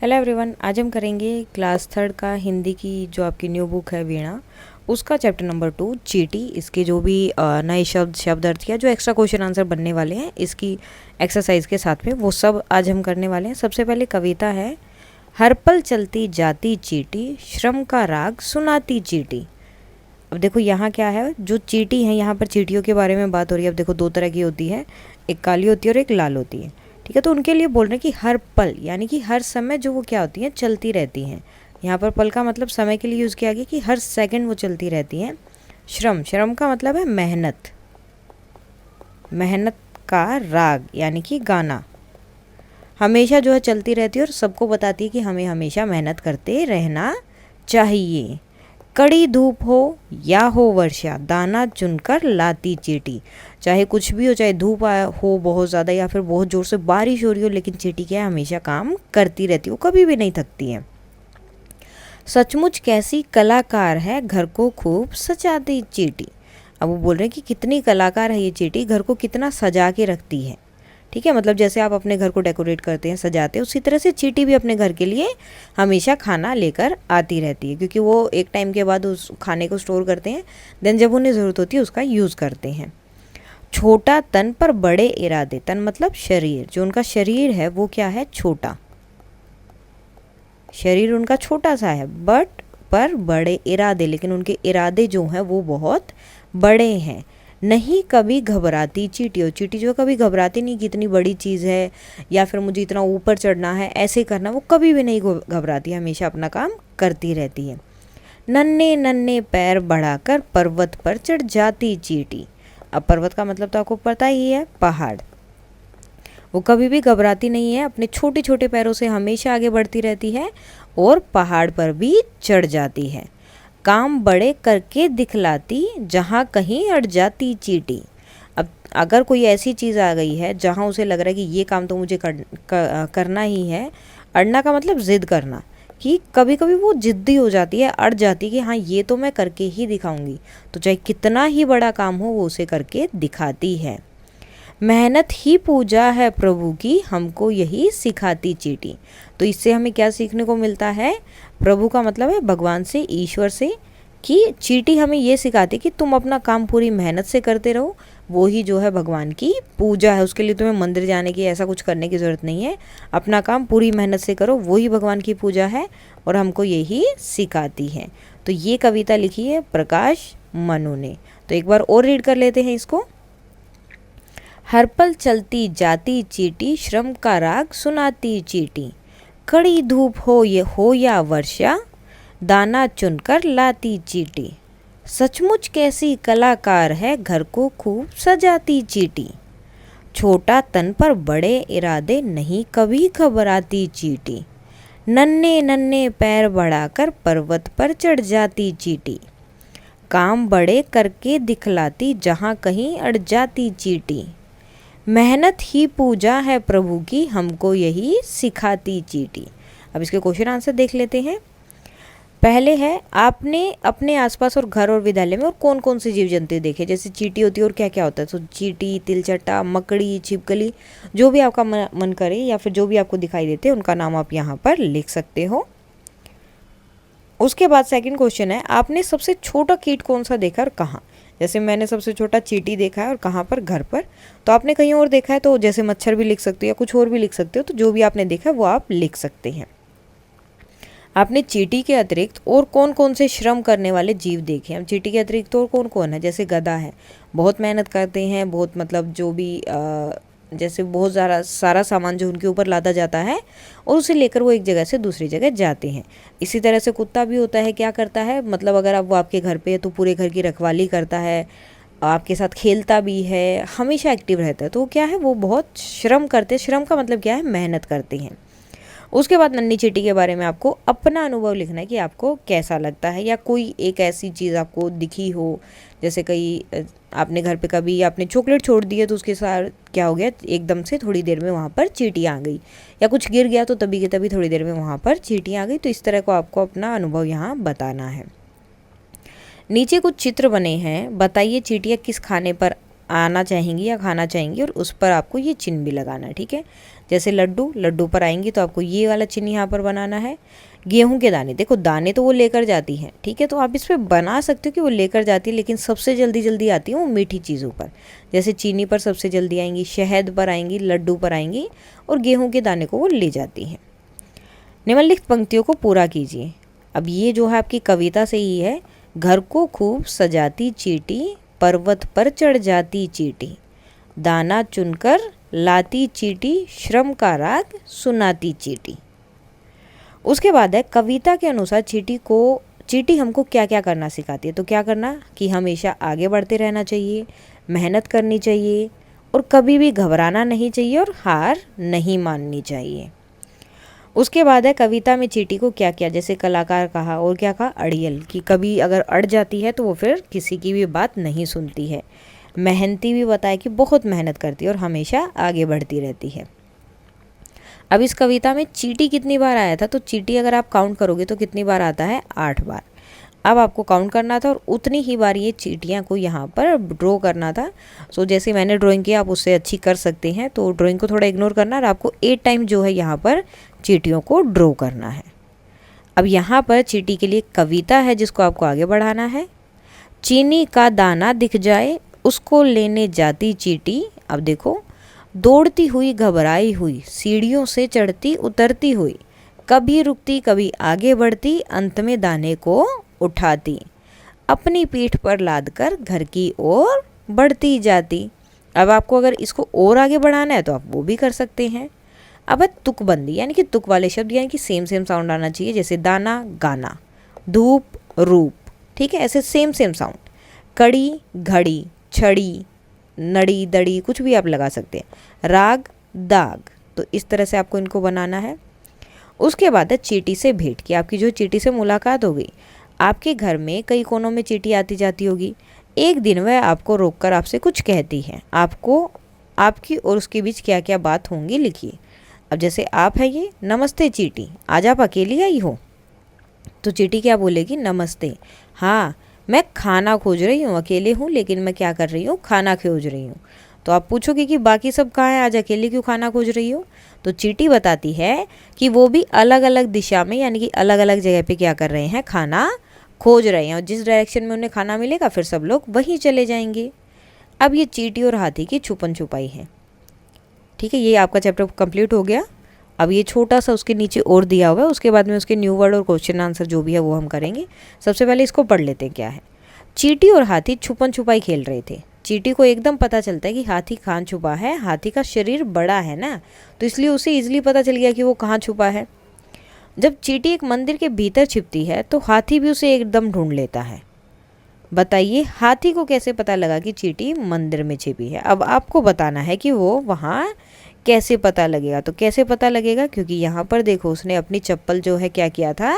Hello everyone, आज हम करेंगे क्लास थर्ड का हिंदी की जो आपकी न्यू बुक है वीणा, उसका चैप्टर नंबर 2 चीटी। इसके जो भी नए शब्द अर्थ किया, जो एक्स्ट्रा क्वेश्चन आंसर बनने वाले हैं इसकी एक्सरसाइज के साथ में, वो सब आज हम करने वाले हैं। सबसे पहले कविता है, हर पल चलती जाती चीटी, श्रम का राग सुनाती चीटी। अब देखो यहाँ क्या है, जो चीटी है, यहाँ पर चीटियों के बारे में बात हो रही है। अब देखो दो तरह की होती है, एक काली होती है और एक लाल होती है। ठीक है, तो उनके लिए बोल रहे हैं कि हर पल यानी कि हर समय जो वो क्या होती हैं, चलती रहती हैं। यहाँ पर पल का मतलब समय के लिए यूज़ किया गया कि हर सेकंड वो चलती रहती हैं। श्रम का मतलब है मेहनत, मेहनत का राग यानी कि गाना, हमेशा जो है चलती रहती है और सबको बताती है कि हमें हमेशा मेहनत करते रहना चाहिए। कड़ी धूप हो या हो वर्षा, दाना चुनकर लाती चीटी। चाहे कुछ भी हो, चाहे धूप हो बहुत ज़्यादा या फिर बहुत ज़ोर से बारिश हो रही हो, लेकिन चीटी क्या है, हमेशा काम करती रहती है, वो कभी भी नहीं थकती है। सचमुच कैसी कलाकार है, घर को खूब सजाती चीटी। अब वो बोल रहे हैं कि कितनी कलाकार है ये चीटी, घर को कितना सजा के रखती है। ठीक है, मतलब जैसे आप अपने घर को डेकोरेट करते हैं, सजाते हैं, उसी तरह से चीटी भी अपने घर के लिए हमेशा खाना लेकर आती रहती है, क्योंकि वो एक टाइम के बाद उस खाने को स्टोर करते हैं, देन जब उन्हें ज़रूरत होती है उसका यूज़ करते हैं। छोटा तन पर बड़े इरादे, तन मतलब शरीर, जो उनका शरीर है वो क्या है, छोटा, शरीर उनका छोटा सा है, बट पर बड़े इरादे, लेकिन उनके इरादे जो हैं वो बहुत बड़े हैं। नहीं कभी घबराती चीटी, और चीटी जो कभी घबराती नहीं कि इतनी बड़ी चीज़ है या फिर मुझे इतना ऊपर चढ़ना है, ऐसे करना, वो कभी भी नहीं घबराती, हमेशा अपना काम करती रहती है। नन्हे नन्हे पैर बढ़ाकर पर्वत पर चढ़ जाती चीटी। अब पर्वत का मतलब तो आपको पता ही है, पहाड़। वो कभी भी घबराती नहीं है, अपने छोटे छोटे पैरों से हमेशा आगे बढ़ती रहती है और पहाड़ पर भी चढ़ जाती है। काम बड़े करके दिखलाती, जहाँ कहीं अड़ जाती चीटी। अब अगर कोई ऐसी चीज़ आ गई है जहाँ उसे लग रहा है कि ये काम तो मुझे करना ही है, अड़ना का मतलब ज़िद करना, कि कभी कभी वो ज़िद्दी हो जाती है, अड़ जाती है कि हाँ ये तो मैं करके ही दिखाऊंगी, तो चाहे कितना ही बड़ा काम हो वो उसे करके दिखाती है। मेहनत ही पूजा है प्रभु की, हमको यही सिखाती चीटी। तो इससे हमें क्या सीखने को मिलता है, प्रभु का मतलब है भगवान से, ईश्वर से, कि चीटी हमें ये सिखाती कि तुम अपना काम पूरी मेहनत से करते रहो, वो ही जो है भगवान की पूजा है। उसके लिए तुम्हें मंदिर जाने की, ऐसा कुछ करने की ज़रूरत नहीं है, अपना काम पूरी मेहनत से करो, वही भगवान की पूजा है और हमको यही सिखाती है। तो ये कविता लिखी है प्रकाश मनु ने। तो एक बार और रीड कर लेते हैं इसको। हर पल चलती जाती चीटी, श्रम का राग सुनाती चीटी। कड़ी धूप हो या वर्षा, दाना चुनकर लाती चीटी। सचमुच कैसी कलाकार है, घर को खूब सजाती चीटी। छोटा तन पर बड़े इरादे, नहीं कभी घबराती चीटी। नन्हे नन्हे पैर बढ़ाकर पर्वत पर चढ़ जाती चीटी। काम बड़े करके दिखलाती, जहाँ कहीं अड़ जाती चीटी। मेहनत ही पूजा है प्रभु की, हमको यही सिखाती चीटी। अब इसके क्वेश्चन आंसर देख लेते हैं। पहले है, आपने अपने आसपास और घर और विद्यालय में और कौन कौन से जीव जंतु देखे, जैसे चीटी होती है और क्या क्या होता है, तो चीटी, तिलचट्टा, मकड़ी, छिपकली, जो भी आपका मन करे या फिर जो भी आपको दिखाई देते हैं उनका नाम आप यहाँ पर लिख सकते हो। उसके बाद सेकंड क्वेश्चन है, आपने सबसे छोटा कीट कौन सा देखा और कहाँ। जैसे मैंने सबसे छोटा चींटी देखा है और कहाँ पर, घर पर। तो आपने कहीं और देखा है तो जैसे मच्छर भी लिख सकते हो या कुछ और भी लिख सकते हो, तो जो भी आपने देखा है वो आप लिख सकते हैं। आपने चींटी के अतिरिक्त और कौन कौन से श्रम करने वाले जीव देखे हैं। चींटी के अतिरिक्त और कौन कौन है, जैसे गधा है, बहुत मेहनत करते हैं, बहुत मतलब जो भी जैसे बहुत सारा सामान जो उनके ऊपर लादा जाता है और उसे लेकर वो एक जगह से दूसरी जगह जाते हैं। इसी तरह से कुत्ता भी होता है, क्या करता है, मतलब अगर वो आपके घर पे है तो पूरे घर की रखवाली करता है, आपके साथ खेलता भी है, हमेशा एक्टिव रहता है। तो क्या है, वो बहुत श्रम करते हैं। श्रम का मतलब क्या है, मेहनत करते हैं। उसके बाद नन्ही चींटी के बारे में आपको अपना अनुभव लिखना है कि आपको कैसा लगता है, या कोई एक ऐसी चीज़ आपको दिखी हो, जैसे कहीं आपने घर पे कभी आपने चॉकलेट छोड़ दी है तो उसके साथ क्या हो गया, एकदम से थोड़ी देर में वहाँ पर चींटी आ गई, या कुछ गिर गया तो तभी के तभी थोड़ी देर में वहाँ पर चींटी आ गई। तो इस तरह को आपको अपना अनुभव यहाँ बताना है। नीचे कुछ चित्र बने हैं, बताइए चींटियाँ किस खाने पर आना चाहेंगी या खाना चाहेंगी, और उस पर आपको ये चिन्ह भी लगाना है। ठीक है, जैसे लड्डू, लड्डू पर आएंगी तो आपको ये वाला चिन्ह यहाँ पर बनाना है। गेहूं के दाने, देखो दाने तो वो लेकर जाती हैं, ठीक है, तो आप इस पर बना सकते हो कि वो लेकर जाती है, लेकिन सबसे जल्दी जल्दी आती है वो मीठी चीज़ों पर, जैसे चीनी पर सबसे जल्दी आएंगी, शहद पर आएंगी, लड्डू पर आएंगी, और गेहूं के दाने को वो ले जाती हैं। निम्नलिखित पंक्तियों को पूरा कीजिए। अब ये जो है आपकी कविता से ही है। घर को खूब सजाती चींटी, पर्वत पर चढ़ जाती चींटी, दाना चुनकर लाती चींटी, श्रम का राग सुनाती चींटी। उसके बाद है कविता के अनुसार चींटी हमको क्या क्या करना सिखाती है। तो क्या करना कि हमेशा आगे बढ़ते रहना चाहिए, मेहनत करनी चाहिए, और कभी भी घबराना नहीं चाहिए, और हार नहीं माननी चाहिए। उसके बाद है कविता में चींटी को क्या क्या, जैसे कलाकार कहा और क्या कहा, अड़ियल, कि कभी अगर अड़ जाती है तो वो फिर किसी की भी बात नहीं सुनती है। मेहनती भी बताया कि बहुत मेहनत करती है और हमेशा आगे बढ़ती रहती है। अब इस कविता में चींटी कितनी बार आया था, तो चींटी अगर आप काउंट करोगे तो कितनी बार आता है, 8 बार। अब आपको काउंट करना था और उतनी ही बार ये चींटियाँ को यहाँ पर ड्रॉ करना था। सो जैसे मैंने ड्राइंग किया आप उससे अच्छी कर सकते हैं, तो ड्राइंग को थोड़ा इग्नोर करना और आपको 8 टाइम जो है यहाँ पर चींटियों को ड्रॉ करना है। अब यहाँ पर चींटी के लिए कविता है जिसको आपको आगे बढ़ाना है। चीनी का दाना दिख जाए उसको लेने जाती चींटी, अब देखो, दौड़ती हुई घबराई हुई, सीढ़ियों से चढ़ती उतरती हुई, कभी रुकती कभी आगे बढ़ती, अंत में दाने को उठाती, अपनी पीठ पर लादकर घर की ओर बढ़ती जाती। अब आपको अगर इसको और आगे बढ़ाना है तो आप वो भी कर सकते हैं। अब है तुकबंदी, यानी कि तुक वाले शब्द, यानी कि सेम सेम साउंड आना चाहिए, जैसे दाना गाना, धूप रूप, ठीक है, ऐसे सेम सेम साउंड। कड़ी घड़ी, छड़ी, नड़ी दड़ी, कुछ भी आप लगा सकते हैं। राग दाग, तो इस तरह से आपको इनको बनाना है। उसके बाद है चींटी से भेंट की, आपकी जो चींटी से मुलाकात हो गई। आपके घर में कई कोनों में चींटी आती जाती होगी। एक दिन वह आपको रोककर आपसे कुछ कहती है। आपको आपकी और उसके बीच क्या क्या बात होंगी लिखिए। अब जैसे आप है ये, नमस्ते चींटी, आज आप अकेली आई हो? तो चींटी क्या बोलेगी, नमस्ते, हाँ मैं खाना खोज रही हूँ, अकेले हूँ लेकिन मैं क्या कर रही हूँ, खाना खोज रही हूँ। तो आप पूछोगे कि बाकी सब कहाँ हैं, आज अकेले क्यों खाना खोज रही हो? तो चींटी बताती है कि वो भी अलग अलग दिशा में, यानी कि अलग अलग जगह पे क्या कर रहे हैं, खाना खोज रहे हैं, और जिस डायरेक्शन में उन्हें खाना मिलेगा फिर सब लोग वहीं चले जाएंगे। अब ये चींटी और हाथी की छुपन छुपाई है, ठीक है, ये आपका चैप्टर कंप्लीट हो गया। अब ये छोटा सा उसके नीचे और दिया हुआ है, उसके बाद में उसके न्यू वर्ड और क्वेश्चन आंसर जो भी है वो हम करेंगे। सबसे पहले इसको पढ़ लेते हैं क्या है। चींटी और हाथी छुपन छुपाई खेल रहे थे। चींटी को एकदम पता चलता है कि हाथी कहाँ छुपा है। हाथी का शरीर बड़ा है ना, तो इसलिए उसे इजीली पता चल गया कि वो कहाँ छुपा है। जब चींटी एक मंदिर के भीतर छिपती है तो हाथी भी उसे एकदम ढूंढ लेता है। बताइए हाथी को कैसे पता लगा कि चींटी मंदिर में छिपी है? अब आपको बताना है कि वो वहाँ कैसे पता लगेगा। तो कैसे पता लगेगा, क्योंकि यहाँ पर देखो उसने अपनी चप्पल जो है क्या किया था,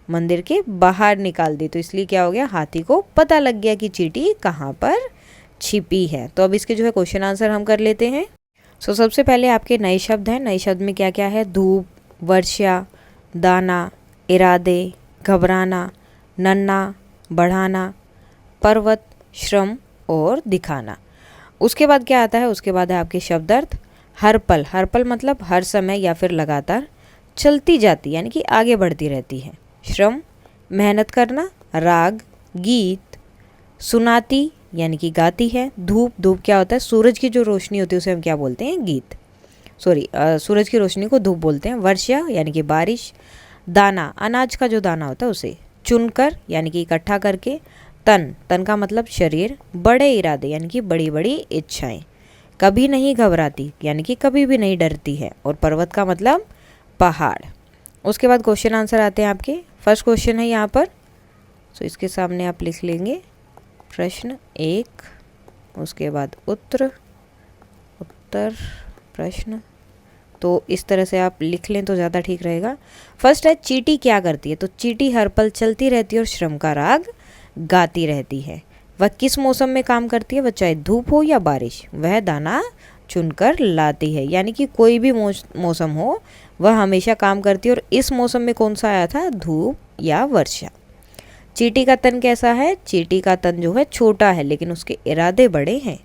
मंदिर के बाहर निकाल दी, तो इसलिए क्या हो गया, हाथी को पता लग गया कि चींटी कहाँ पर छिपी है। तो अब इसके जो है क्वेश्चन आंसर हम कर लेते हैं। सबसे पहले आपके नए शब्द हैं। नए शब्द में क्या क्या है, धूप, वर्षा, दाना, इरादे, घबराना, नन्ना, बढ़ाना, पर्वत, श्रम और दिखाना। उसके बाद क्या आता है, उसके बाद है आपके शब्द अर्थ। हर पल, हर पल मतलब हर समय या फिर लगातार, चलती जाती यानी कि आगे बढ़ती रहती है। श्रम, मेहनत करना। राग, गीत। सुनाती यानी कि गाती है। धूप, धूप क्या होता है, सूरज की जो रोशनी होती है उसे हम क्या बोलते हैं, गीत, सूरज की रोशनी को धूप बोलते हैं। वर्षा यानी कि बारिश। दाना, अनाज का जो दाना होता है उसे। चुनकर यानी कि इकट्ठा करके। तन, तन का मतलब शरीर। बड़े इरादे यानी कि बड़ी बड़ी इच्छाएं। कभी नहीं घबराती यानी कि कभी भी नहीं डरती है। और पर्वत का मतलब पहाड़। उसके बाद क्वेश्चन आंसर आते हैं आपके। फर्स्ट क्वेश्चन है यहाँ पर, तो इसके सामने आप लिख लेंगे प्रश्न 1, उसके बाद उत्तर, उत्तर, प्रश्न। तो इस तरह से आप लिख लें तो ज़्यादा ठीक रहेगा। फर्स्ट है चींटी क्या करती है, तो चींटी हर पल चलती रहती है और श्रम का राग गाती रहती है। वह किस मौसम में काम करती है, वह चाहे धूप हो या बारिश, वह दाना चुनकर लाती है। यानी कि कोई भी मौसम हो वह हमेशा काम करती है, और इस मौसम में कौन सा आया था, धूप या वर्षा। चींटी का तन कैसा है, चींटी का तन जो है छोटा है लेकिन उसके इरादे बड़े हैं।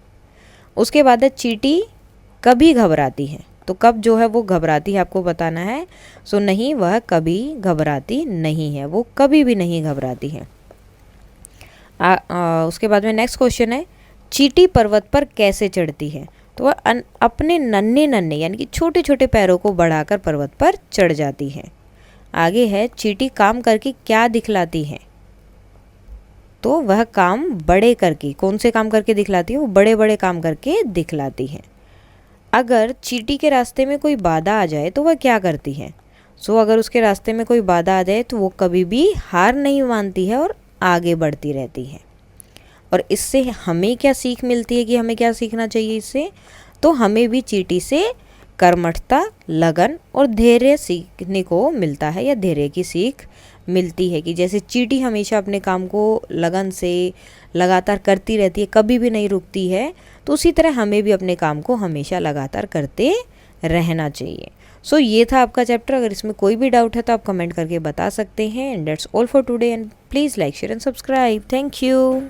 उसके बाद है चींटी कभी घबराती है, तो कब जो है वो घबराती है आपको बताना है। सो नहीं, वह कभी घबराती नहीं है, वो कभी भी नहीं घबराती है। उसके बाद में नेक्स्ट क्वेश्चन है, चींटी पर्वत पर कैसे चढ़ती है? तो वह अपने नन्हे नन्हे यानी कि छोटे छोटे पैरों को बढ़ाकर पर्वत पर चढ़ जाती है। आगे है, चींटी काम करके क्या दिखलाती है? तो वह काम बड़े करके, कौन से काम करके दिखलाती है? वो बड़े बड़े काम करके दिखलाती है। अगर चींटी के रास्ते में कोई बाधा आ जाए तो वह क्या करती है? सो अगर उसके रास्ते में कोई बाधा आ जाए तो वो कभी भी हार नहीं मानती है और आगे बढ़ती रहती है। और इससे हमें क्या सीख मिलती है कि हमें क्या सीखना चाहिए इससे? तो हमें भी चींटी से कर्मठता, लगन और धैर्य सीखने को मिलता है, या धैर्य की सीख मिलती है कि जैसे चींटी हमेशा अपने काम को लगन से लगातार करती रहती है, कभी भी नहीं रुकती है, तो उसी तरह हमें भी अपने काम को हमेशा लगातार करते रहना चाहिए। सो ये था आपका चैप्टर। अगर इसमें कोई भी डाउट है तो आप कमेंट करके बता सकते हैं। And that's all for today, and please like, share and subscribe. Thank you.